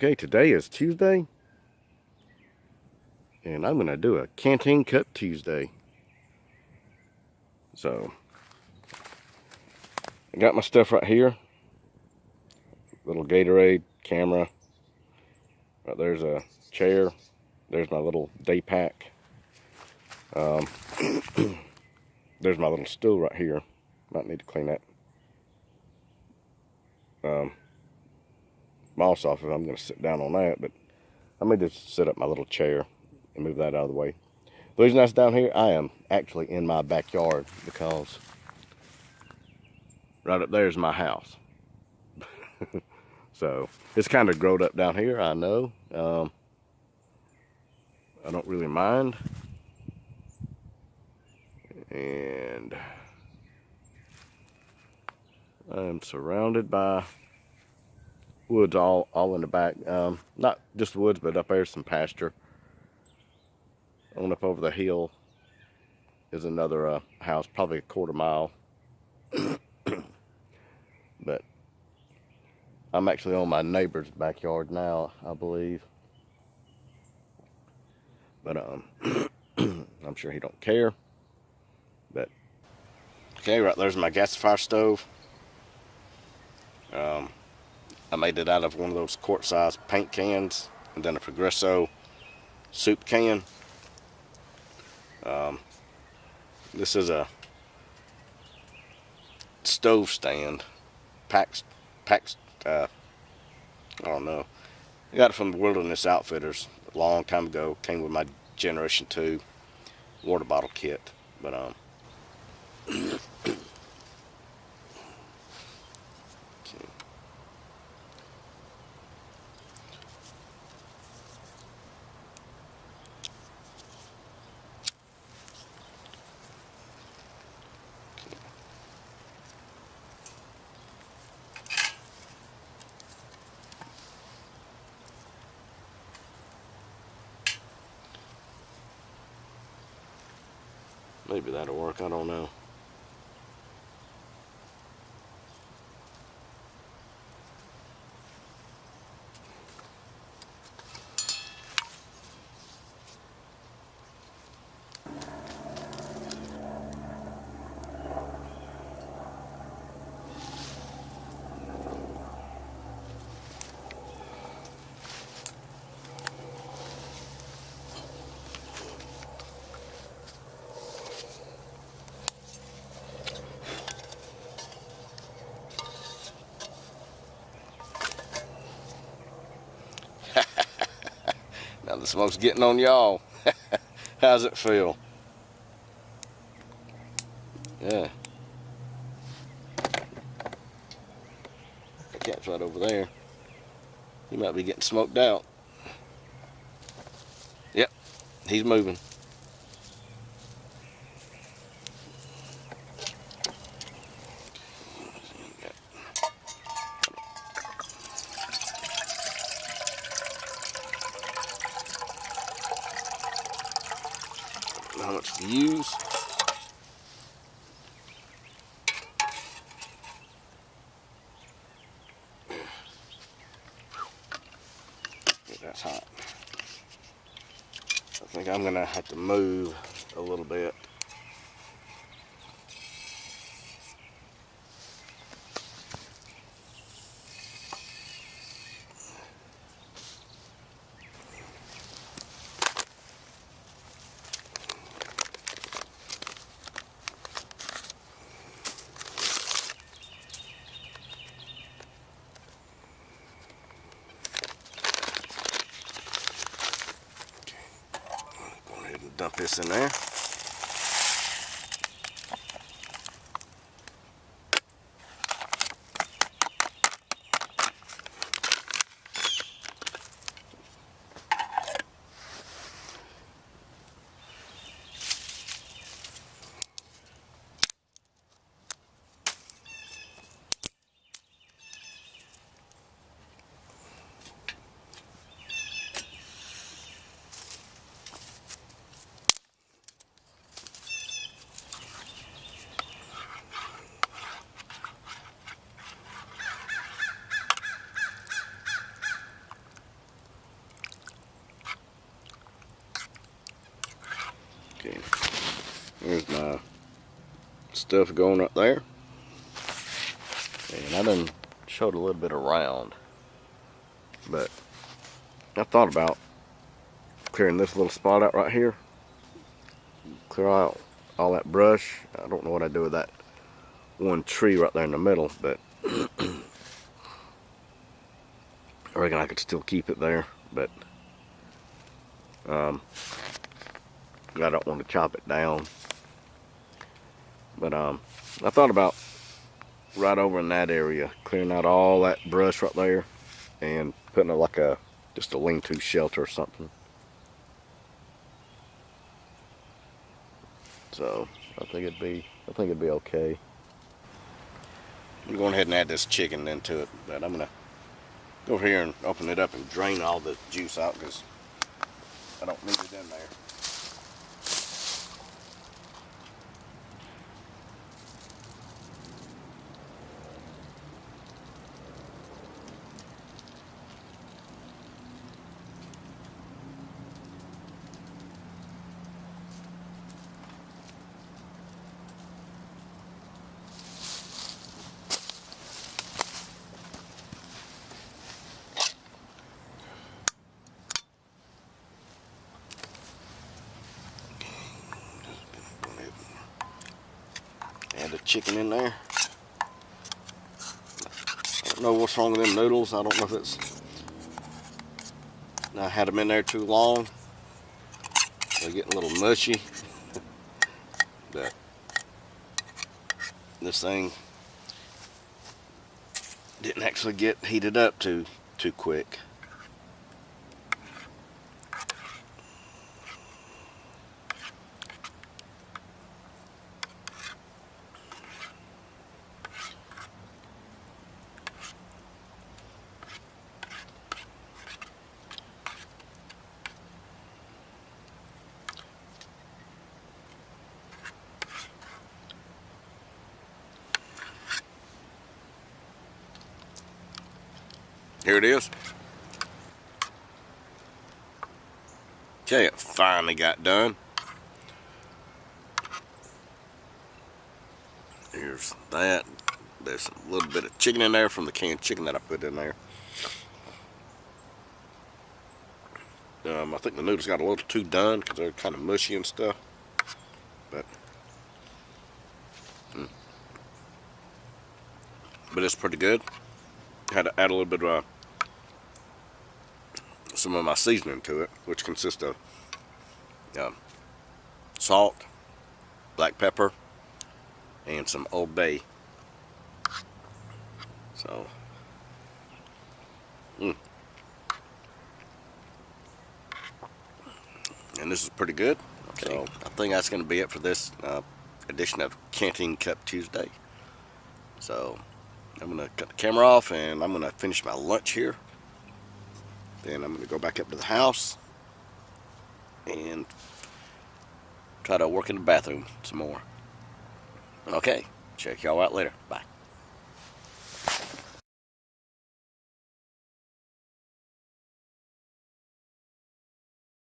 Okay, today is Tuesday, and I'm going to do a Canteen Cup Tuesday. So, I got my stuff right here. Little Gatorade, camera. Right there's a chair. There's my little day pack. There's my little stool right here. Might need to clean that. Moss off if I'm going to sit down on that, but I may just set up my little chair and move that out of the way. The reason that's down here, I am actually in my backyard because right up there is my house. So it's kind of growed up down here, I know. I don't really mind. And I'm surrounded by woods all in the back. Not just woods, but up there's some pasture. On up over the hill is another house, probably a quarter mile. But I'm actually on my neighbor's backyard now, I believe. But I'm sure he don't care. But okay, right there's my gasifier stove. I made it out of one of those quart-sized paint cans, and then a Progresso soup can. This is a stove stand, I don't know. I got it from the Wilderness Outfitters a long time ago. Came with my Generation 2 water bottle kit. But maybe that'll work, I don't know. Now the smoke's getting on y'all. How's it feel? Yeah. The cat's right over there. He might be getting smoked out. Yep, he's moving. How much to use? That's hot. I think I'm gonna have to move a little bit. Dump this in there. There's my stuff going up there. And I done showed a little bit around, but I thought about clearing this little spot out right here. Clear out all that brush. I don't know what I'd do with that one tree right there in the middle, but I reckon I could still keep it there, but I don't want to chop it down. But I thought about right over in that area, clearing out all that brush right there and putting it like just a lean-to shelter or something. So I think it'd be okay. I'm going ahead and add this chicken into it, but I'm gonna go over here and open it up and drain all the juice out because I don't need it in there. Add the chicken in there. I don't know what's wrong with them noodles. I don't know if it's I had them in there too long. They're getting a little mushy. But this thing didn't actually get heated up too quick. Here it is. Okay, it finally got done. Here's that. There's a little bit of chicken in there from the canned chicken that I put in there. I think the noodles got a little too done because they're kind of mushy and stuff. But it's pretty good. Had to add a little bit of some of my seasoning to it, which consists of salt, black pepper, and some Old Bay. So, and this is pretty good. Okay. So I think that's going to be it for this edition of Canteen Cup Tuesday. So I'm going to cut the camera off and I'm going to finish my lunch here. Then I'm going to go back up to the house and try to work in the bathroom some more. Okay, check y'all out later. Bye.